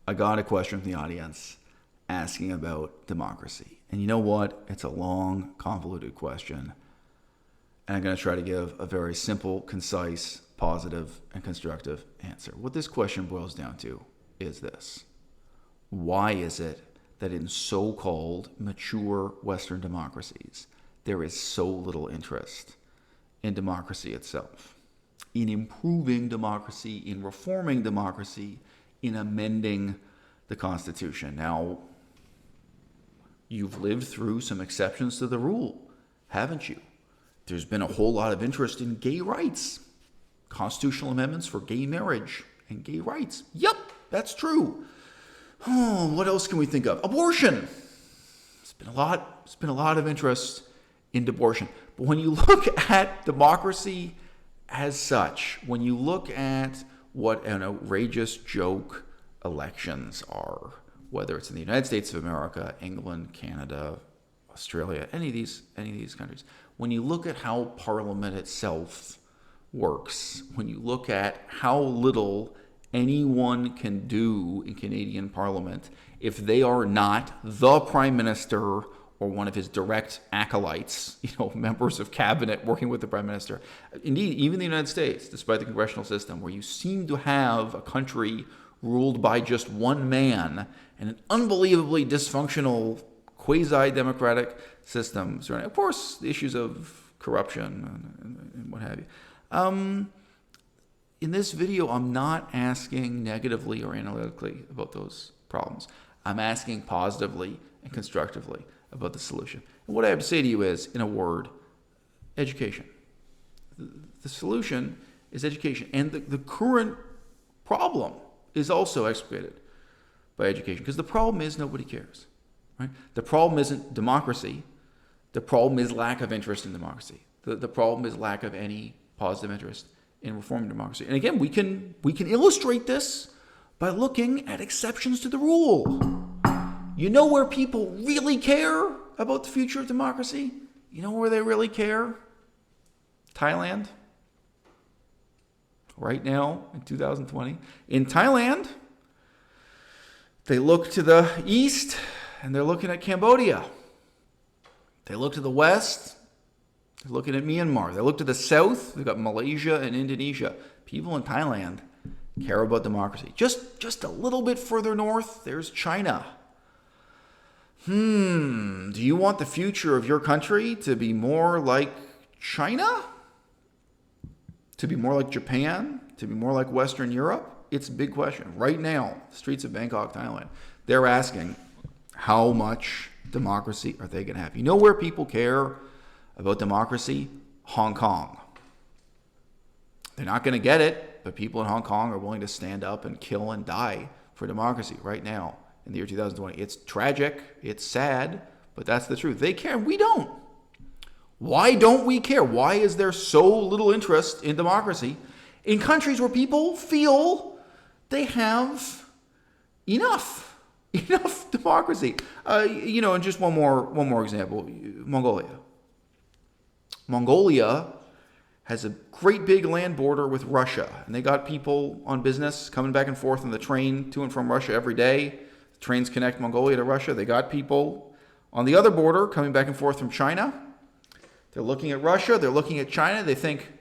I got a question from the audience asking about democracy. And you know what? It's a long, convoluted question. And I'm going to try to give a very simple, concise, positive, and constructive answer. What this question boils down to is this. Why is it that in so-called mature Western democracies, there is so little interest in democracy itself, in improving democracy, in reforming democracy, in amending the Constitution? Now, you've lived through some exceptions to the rule, haven't you? There's been a whole lot of interest in gay rights, constitutional amendments for gay marriage and gay rights. Yep, that's true. Oh, what else can we think of? Abortion. It's been a lot of interest in abortion. But when you look at democracy as such, when you look at what an outrageous joke elections are, whether it's in the United States of America, England, Canada, Australia, any of these countries, when you look at how Parliament itself works, when you look at how little anyone can do in Canadian Parliament if they are not the Prime Minister or one of his direct acolytes, members of cabinet working with the Prime Minister. Indeed, even the United States, despite the congressional system, where you seem to have a country ruled by just one man and an unbelievably dysfunctional quasi-democratic system. Of course, the issues of corruption and what have you. In this video, I'm not asking negatively or analytically about those problems. I'm asking positively and constructively about the solution. And what I have to say to you is, in a word, education. The solution is education. And the current problem is also excavated by education. Because the problem is nobody cares. Right? The problem isn't democracy. The problem is lack of interest in democracy. The problem is lack of any positive interest in reforming democracy. And again, we can illustrate this by looking at exceptions to the rule. You know where people really care about the future of democracy? You know where they really care? Thailand. Right now, in 2020. In Thailand, they look to the east and they're looking at Cambodia. They look to the west, they're looking at Myanmar. They look to the south, they've got Malaysia and Indonesia. People in Thailand care about democracy. Just a little bit further north, there's China. Do you want the future of your country to be more like China? To be more like Japan? To be more like Western Europe? It's a big question. Right now, the streets of Bangkok, Thailand, they're asking, how much democracy are they going to have? You know where people care about democracy? Hong Kong. They're not going to get it, but people in Hong Kong are willing to stand up and kill and die for democracy right now in the year 2020. It's tragic, it's sad, but that's the truth. They care, we don't. Why don't we care? Why is there so little interest in democracy in countries where people feel they have enough democracy? And just one more example, Mongolia has a great big land border with Russia, and they got people on business coming back and forth on the train to and from Russia every day. The trains connect Mongolia to Russia. They got people on the other border coming back and forth from China. They're looking at Russia, they're looking at China, they think,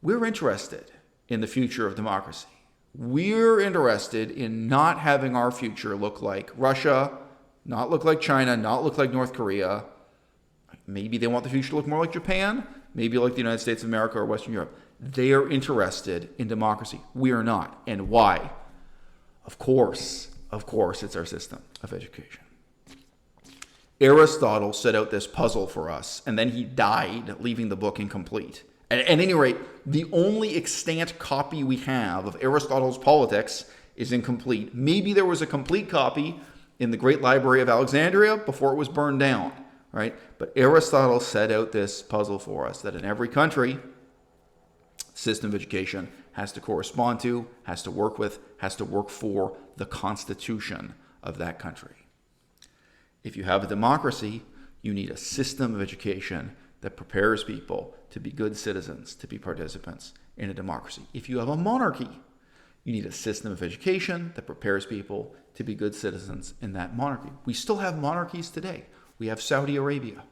we're interested in the future of democracy. We're interested in not having our future look like Russia, not look like China, not look like North Korea. Maybe they want the future to look more like Japan, maybe like the United States of America or Western Europe. They are interested in democracy. We are not. And why? Of course, it's our system of education. Aristotle set out this puzzle for us, and then he died, leaving the book incomplete. At any rate, the only extant copy we have of Aristotle's Politics is incomplete. Maybe there was a complete copy in the Great Library of Alexandria before it was burned down, right? But Aristotle set out this puzzle for us, that in every country, system of education has to correspond to, has to work with, has to work for the constitution of that country. If you have a democracy, you need a system of education that prepares people to be good citizens, to be participants in a democracy. If you have a monarchy, You need a system of education that prepares people to be good citizens in that monarchy. We still have monarchies today. We have Saudi Arabia.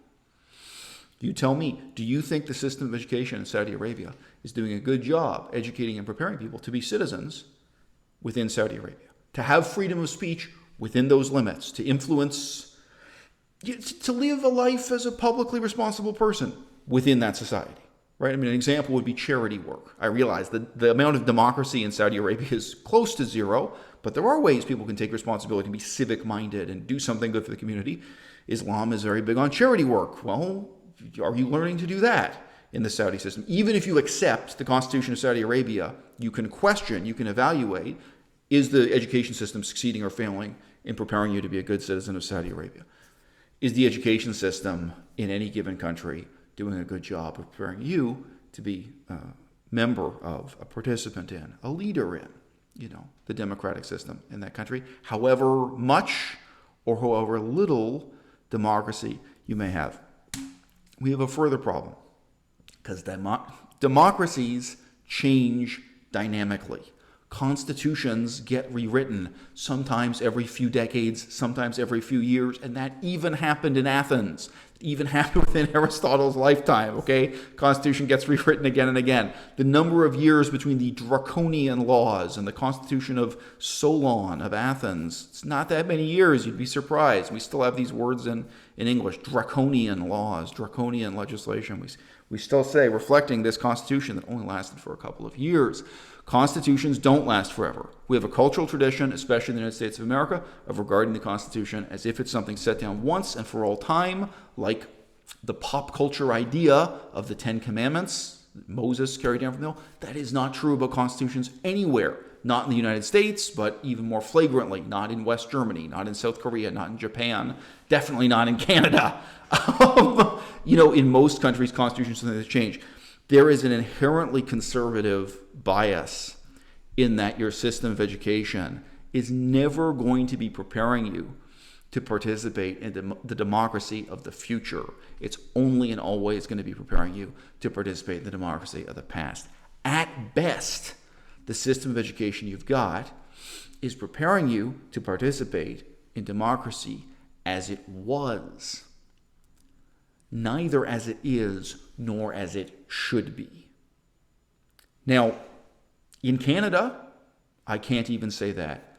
You tell me, do you think the system of education in Saudi Arabia is doing a good job educating and preparing people to be citizens within Saudi Arabia, to have freedom of speech within those limits, to influence, to live a life as a publicly responsible person within that society, right? I mean, an example would be charity work. I realize that the amount of democracy in Saudi Arabia is close to zero, but there are ways people can take responsibility and be civic-minded and do something good for the community. Islam is very big on charity work. Well, are you learning to do that in the Saudi system? Even if you accept the Constitution of Saudi Arabia, you can question, you can evaluate, is the education system succeeding or failing in preparing you to be a good citizen of Saudi Arabia? Is the education system in any given country doing a good job of preparing you to be a member of, a participant in, a leader in, the democratic system in that country, however much or however little democracy you may have? We have a further problem, because democracies change dynamically. Constitutions get rewritten sometimes every few decades, sometimes every few years, and that even happened in Athens. It even happened within Aristotle's lifetime, okay? Constitution gets rewritten again and again. The number of years between the draconian laws and the Constitution of Solon, of Athens, it's not that many years. You'd be surprised. We still have these words in English, draconian laws, draconian legislation. We still say, reflecting this Constitution that only lasted for a couple of years. Constitutions don't last forever. We have a cultural tradition, especially in the United States of America, of regarding the Constitution as if it's something set down once and for all time, like the pop culture idea of the Ten Commandments that Moses carried down from the hill. That is not true about constitutions anywhere. Not in the United States, but even more flagrantly, not in West Germany, not in South Korea, not in Japan, definitely not in Canada. In most countries, constitutions are something that change. There is an inherently conservative bias in that your system of education is never going to be preparing you to participate in the democracy of the future. It's only and always going to be preparing you to participate in the democracy of the past. At best, the system of education you've got is preparing you to participate in democracy as it was, neither as it is nor as it should be. Now, in Canada, I can't even say that.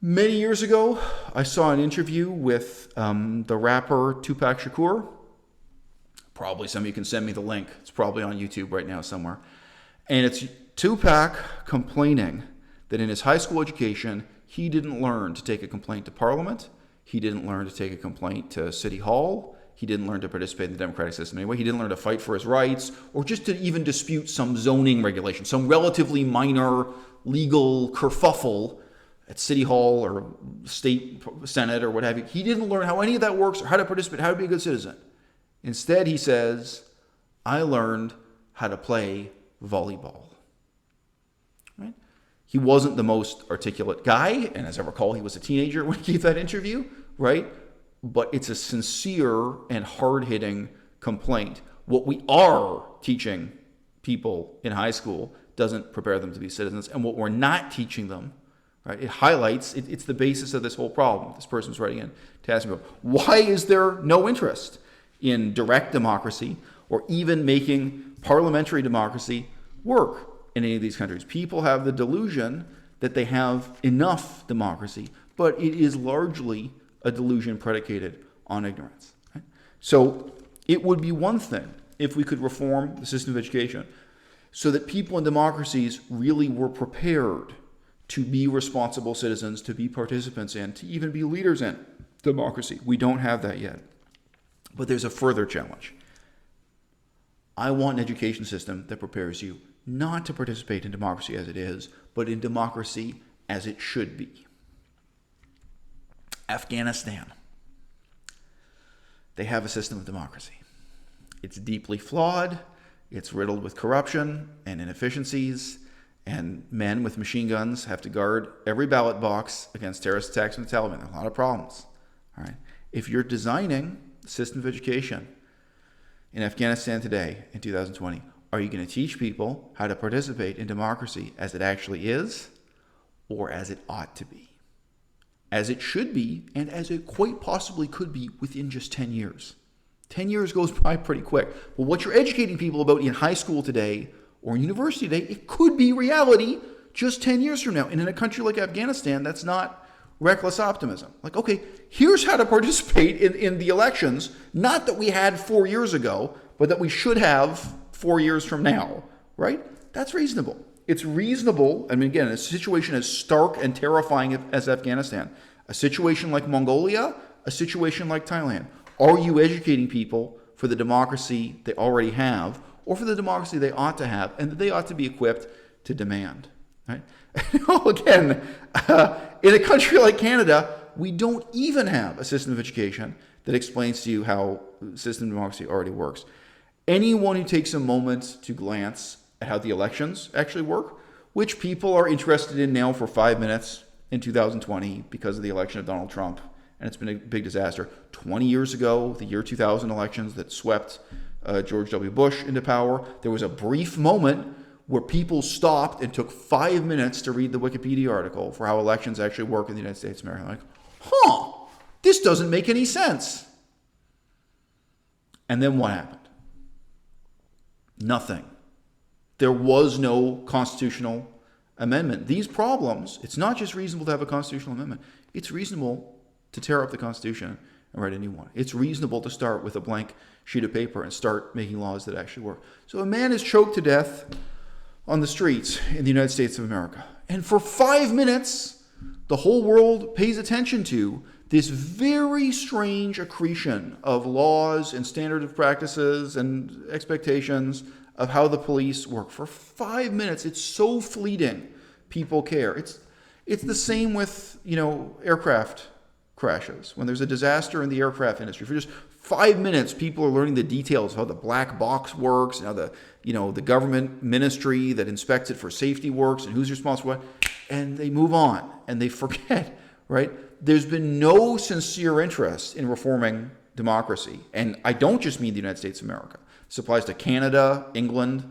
Many years ago, I saw an interview with the rapper Tupac Shakur. Probably some of you can send me the link. It's probably on YouTube right now somewhere. And it's Tupac complaining that in his high school education, he didn't learn to take a complaint to Parliament. He didn't learn to take a complaint to City Hall. He didn't learn to participate in the democratic system anyway. He didn't learn to fight for his rights or just to even dispute some zoning regulation, some relatively minor legal kerfuffle at City Hall or State Senate or what have you. He didn't learn how any of that works or how to participate, how to be a good citizen. Instead, he says, I learned how to play volleyball. Right? He wasn't the most articulate guy, and as I recall, he was a teenager when he gave that interview, right? But it's a sincere and hard-hitting complaint. What we are teaching people in high school doesn't prepare them to be citizens, and what we're not teaching them, right? It highlights, it's the basis of this whole problem. This person's writing in to ask me about, why is there no interest in direct democracy or even making parliamentary democracy work in any of these countries? People have the delusion that they have enough democracy, but it is largely a delusion predicated on ignorance. Right? So it would be one thing if we could reform the system of education so that people in democracies really were prepared to be responsible citizens, to be participants in, to even be leaders in democracy. We don't have that yet. But there's a further challenge. I want an education system that prepares you not to participate in democracy as it is, but in democracy as it should be. Afghanistan. They have a system of democracy. It's deeply flawed. It's riddled with corruption and inefficiencies, and men with machine guns have to guard every ballot box against terrorist attacks from the Taliban. There are a lot of problems. All right. If you're designing a system of education in Afghanistan today, in 2020, Are you going to teach people how to participate in democracy as it actually is, or as it ought to be? As it should be, and as it quite possibly could be within just 10 years. 10 years goes by pretty quick. Well, what you're educating people about in high school today or in university today, it could be reality just 10 years from now. And in a country like Afghanistan, that's not reckless optimism. Like, okay, here's how to participate in the elections, not that we had 4 years ago, but that we should have 4 years from now, right? That's reasonable. It's reasonable. I mean, again, a situation as stark and terrifying as Afghanistan, a situation like Mongolia, a situation like Thailand. Are you educating people for the democracy they already have, or for the democracy they ought to have, and that they ought to be equipped to demand? Right? Again, in a country like Canada, we don't even have a system of education that explains to you how the system of democracy already works. Anyone who takes a moment to glance at how the elections actually work, which people are interested in now for 5 minutes in 2020 because of the election of Donald Trump, and it's been a big disaster. 20 years ago, the year 2000 elections that swept George W. Bush into power, there was a brief moment where people stopped and took 5 minutes to read the Wikipedia article for how elections actually work in the United States of America. Like, this doesn't make any sense. And then what happened? Nothing. There was no constitutional amendment. These problems, it's not just reasonable to have a constitutional amendment. It's reasonable to tear up the Constitution and write a new one. It's reasonable to start with a blank sheet of paper and start making laws that actually work. So a man is choked to death on the streets in the United States of America. And for 5 minutes, the whole world pays attention to this very strange accretion of laws and standard of practices and expectations of how the police work. For 5 minutes, it's so fleeting. People care. It's the same with, aircraft crashes. When there's a disaster in the aircraft industry, for just 5 minutes, people are learning the details of how the black box works, and how the government ministry that inspects it for safety works, and who's responsible for what, and they move on and they forget, right? There's been no sincere interest in reforming democracy. And I don't just mean the United States of America. This applies to Canada, England,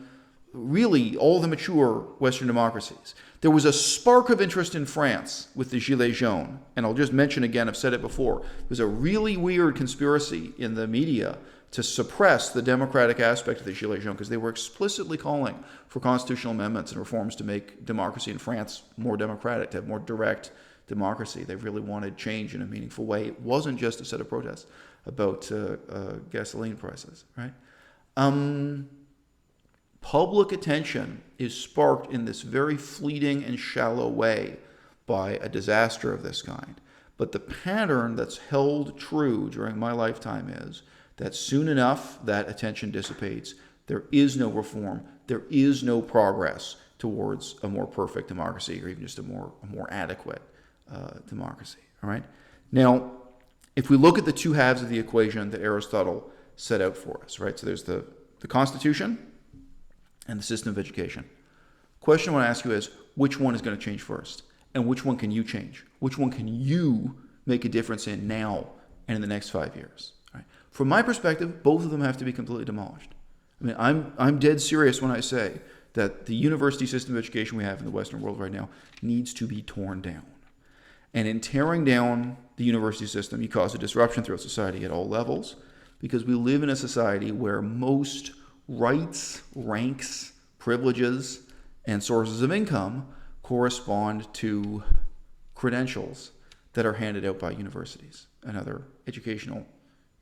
really all the mature Western democracies. There was a spark of interest in France with the Gilets jaunes. And I'll just mention again, I've said it before, there's a really weird conspiracy in the media to suppress the democratic aspect of the Gilets jaunes because they were explicitly calling for constitutional amendments and reforms to make democracy in France more democratic, to have more direct democracy. They really wanted change in a meaningful way. It wasn't just a set of protests about gasoline prices, right? Public attention is sparked in this very fleeting and shallow way by a disaster of this kind. But the pattern that's held true during my lifetime is that soon enough that attention dissipates. There is no reform. There is no progress towards a more perfect democracy, or even just a more adequate democracy. All right. Now, if we look at the two halves of the equation that Aristotle set out for us, right? So there's the Constitution and the system of education. Question I want to ask you is, which one is going to change first? And which one can you change? Which one can you make a difference in now and in the next 5 years? Right? From my perspective, both of them have to be completely demolished. I mean, I'm dead serious when I say that the university system of education we have in the Western world right now needs to be torn down. And in tearing down the university system, you cause a disruption throughout society at all levels, because we live in a society where most rights, ranks, privileges, and sources of income correspond to credentials that are handed out by universities and other educational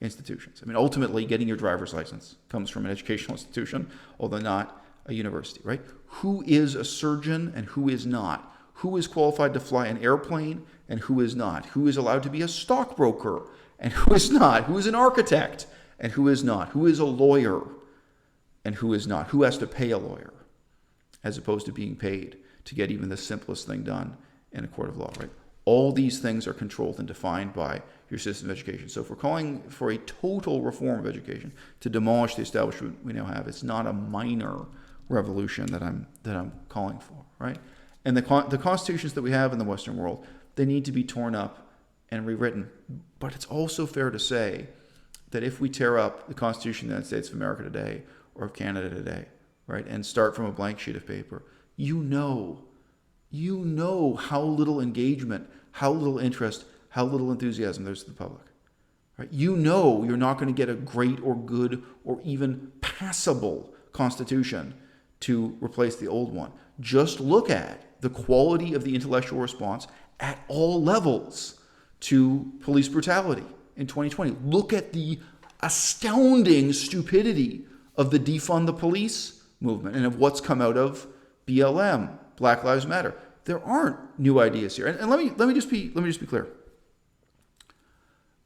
institutions. I mean, ultimately, getting your driver's license comes from an educational institution, although not a university, right? Who is a surgeon and who is not? Who is qualified to fly an airplane and who is not? Who is allowed to be a stockbroker and who is not? Who is an architect and who is not? Who is a lawyer and who is not? Who has to pay a lawyer as opposed to being paid to get even the simplest thing done in a court of law, right? All these things are controlled and defined by your system of education. So if we're calling for a total reform of education to demolish the establishment we now have, it's not a minor revolution that I'm calling for, right? And the constitutions that we have in the Western world, they need to be torn up and rewritten. But it's also fair to say that if we tear up the Constitution of the United States of America today, or of Canada today, right, and start from a blank sheet of paper, you know how little engagement, how little interest, how little enthusiasm there's to the public. Right? You know you're not going to get a great or good or even passable constitution to replace the old one. Just look at the quality of the intellectual response at all levels to police brutality in 2020. Look at the astounding stupidity of the defund the police movement and of what's come out of BLM, Black Lives Matter. There aren't new ideas here. And let me just be clear.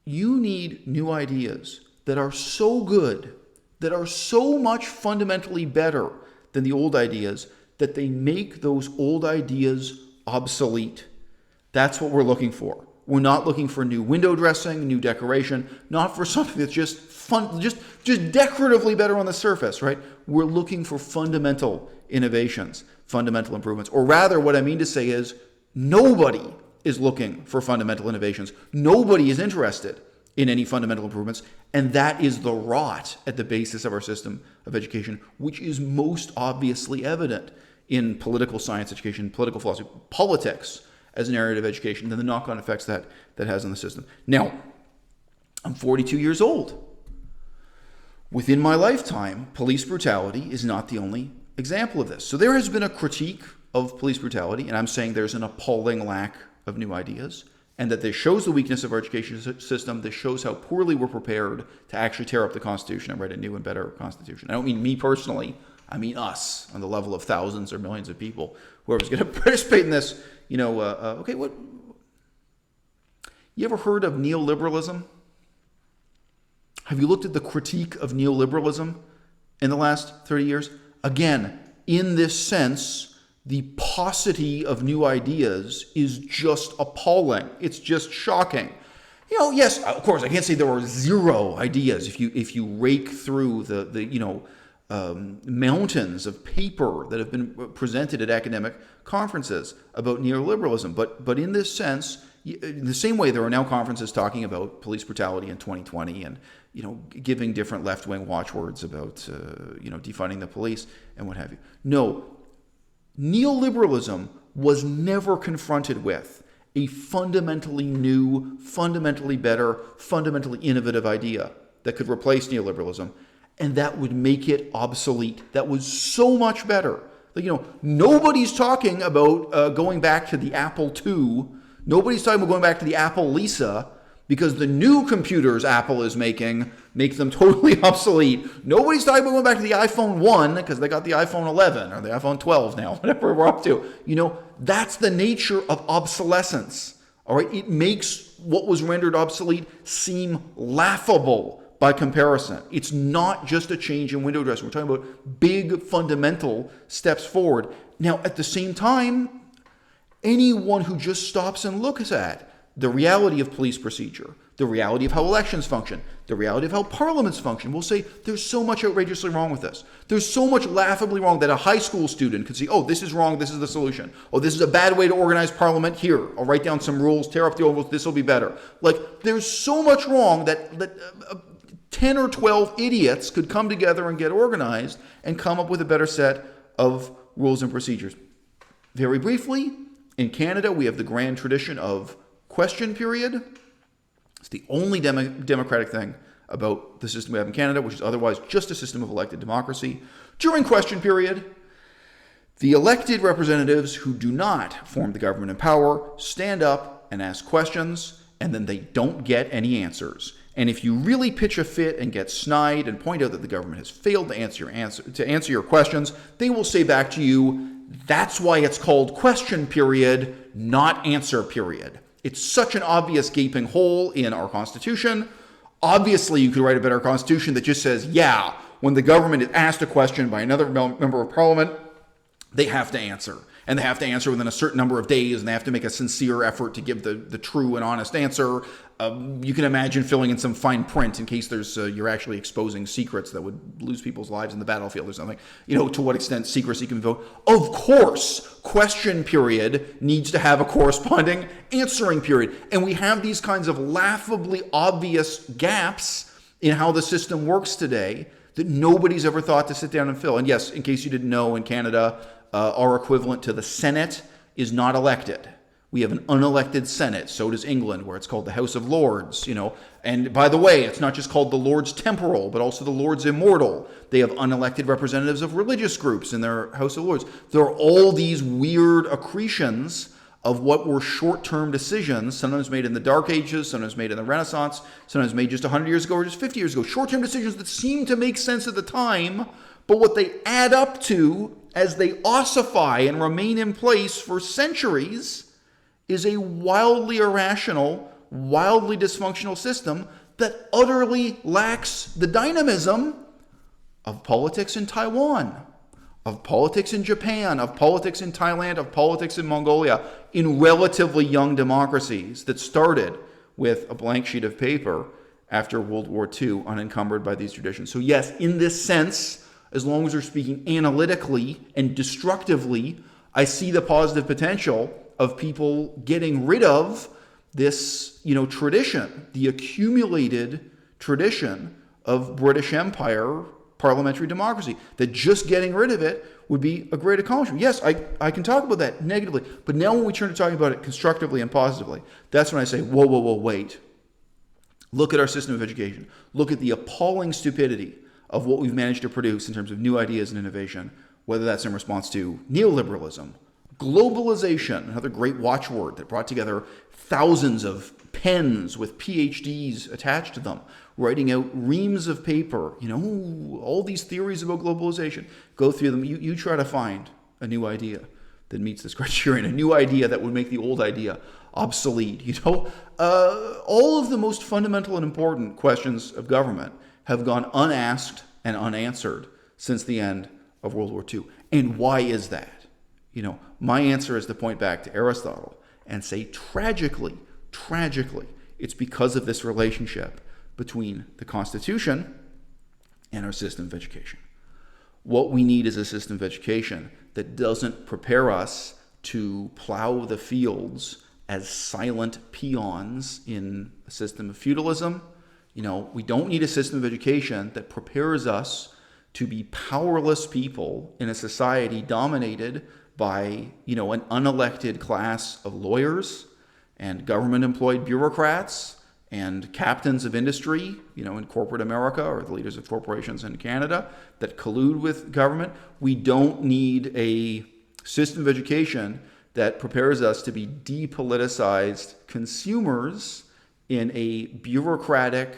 You need new ideas that are so good, that are so much fundamentally better than the old ideas, that they make those old ideas obsolete. That's what we're looking for. We're not looking for new window dressing, new decoration, not for something that's just fun, just decoratively better on the surface, right? We're looking for fundamental innovations, fundamental improvements. Or rather, what I mean to say is nobody is looking for fundamental innovations. Nobody is interested in any fundamental improvements. And that is the rot at the basis of our system of education, which is most obviously evident in political science education, political philosophy, politics as an area of education, and the knock-on effects that has on the system. Now, I'm 42 years old. Within my lifetime, police brutality is not the only example of this. So there has been a critique of police brutality, and I'm saying there's an appalling lack of new ideas, and that this shows the weakness of our education system. This shows how poorly we're prepared to actually tear up the Constitution and write a new and better Constitution. I don't mean me personally. I mean us, on the level of thousands or millions of people. Whoever's going to participate in this, okay, what? You ever heard of neoliberalism? Have you looked at the critique of neoliberalism in the last 30 years? Again, in this sense, the paucity of new ideas is just appalling. It's just shocking. Yes, of course, I can't say there are zero ideas if you rake through the mountains of paper that have been presented at academic conferences about neoliberalism. But in this sense, in the same way there are now conferences talking about police brutality in 2020 and giving different left-wing watchwords about defunding the police and what have you. No, neoliberalism was never confronted with a fundamentally new, fundamentally better, fundamentally innovative idea that could replace neoliberalism and that would make it obsolete. That was so much better. Nobody's talking about going back to the Apple II. Nobody's talking about going back to the Apple Lisa because the new computers Apple is making make them totally obsolete. Nobody's talking about going back to the iPhone 1 because they got the iPhone 11 or the iPhone 12 now, whatever we're up to. That's the nature of obsolescence. All right, it makes what was rendered obsolete seem laughable by comparison. It's not just a change in window dressing. We're talking about big fundamental steps forward. Now, at the same time, anyone who just stops and looks at the reality of police procedure, the reality of how elections function, the reality of how parliaments function, will say there's so much outrageously wrong with this. There's so much laughably wrong that a high school student could see, oh, this is wrong, this is the solution. Oh, this is a bad way to organize parliament. Here, I'll write down some rules, tear up the old rules, this will be better. There's so much wrong that 10 or 12 idiots could come together and get organized and come up with a better set of rules and procedures. Very briefly, in Canada, we have the grand tradition of question period. It's the only democratic thing about the system we have in Canada, which is otherwise just a system of elected democracy. During question period, the elected representatives who do not form the government in power stand up and ask questions, and then they don't get any answers. And if you really pitch a fit and get snide and point out that the government has failed to answer your questions, they will say back to you, that's why it's called question period, not answer period. It's such an obvious gaping hole in our Constitution. Obviously, you could write a better Constitution that just says, yeah, when the government is asked a question by another member of Parliament, they have to answer. And they have to answer within a certain number of days, and they have to make a sincere effort to give the true and honest answer. You can imagine filling in some fine print in case you're actually exposing secrets that would lose people's lives in the battlefield or something. To what extent secrecy can vote. Of course, question period needs to have a corresponding answering period. And we have these kinds of laughably obvious gaps in how the system works today that nobody's ever thought to sit down and fill. And yes, in case you didn't know, in Canada, our equivalent to the Senate is not elected. We have an unelected Senate. So does England, where it's called the House of Lords, And by the way, it's not just called the Lords Temporal, but also the Lords Immortal. They have unelected representatives of religious groups in their House of Lords. There are all these weird accretions of what were short-term decisions, sometimes made in the Dark Ages, sometimes made in the Renaissance, sometimes made just 100 years ago or just 50 years ago. Short-term decisions that seem to make sense at the time, but what they add up to as they ossify and remain in place for centuries is a wildly irrational, wildly dysfunctional system that utterly lacks the dynamism of politics in Taiwan, of politics in Japan, of politics in Thailand, of politics in Mongolia, in relatively young democracies that started with a blank sheet of paper after World War II, unencumbered by these traditions. So yes, in this sense, as long as we're speaking analytically and destructively, I see the positive potential of people getting rid of this, tradition, the accumulated tradition of British Empire parliamentary democracy, that just getting rid of it would be a great accomplishment. Yes, I can talk about that negatively, but now when we turn to talking about it constructively and positively, that's when I say, whoa, wait. Look at our system of education. Look at the appalling stupidity of what we've managed to produce in terms of new ideas and innovation, whether that's in response to neoliberalism, globalization, another great watchword that brought together thousands of pens with PhDs attached to them, writing out reams of paper, all these theories about globalization. Go through them. You try to find a new idea that meets this criterion, a new idea that would make the old idea obsolete. All of the most fundamental and important questions of government have gone unasked and unanswered since the end of World War II. And why is that? My answer is to point back to Aristotle and say, tragically, it's because of this relationship between the Constitution and our system of education. What we need is a system of education that doesn't prepare us to plow the fields as silent peons in a system of feudalism. We don't need a system of education that prepares us to be powerless people in a society dominated by, an unelected class of lawyers and government-employed bureaucrats and captains of industry, in corporate America, or the leaders of corporations in Canada that collude with government. We don't need a system of education that prepares us to be depoliticized consumers in a bureaucratic,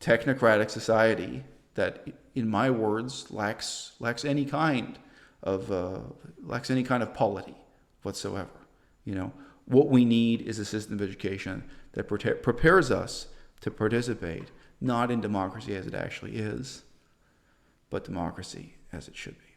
technocratic society that, in my words, lacks any kind of polity whatsoever. What we need is a system of education that prepares us to participate not in democracy as it actually is, but democracy as it should be.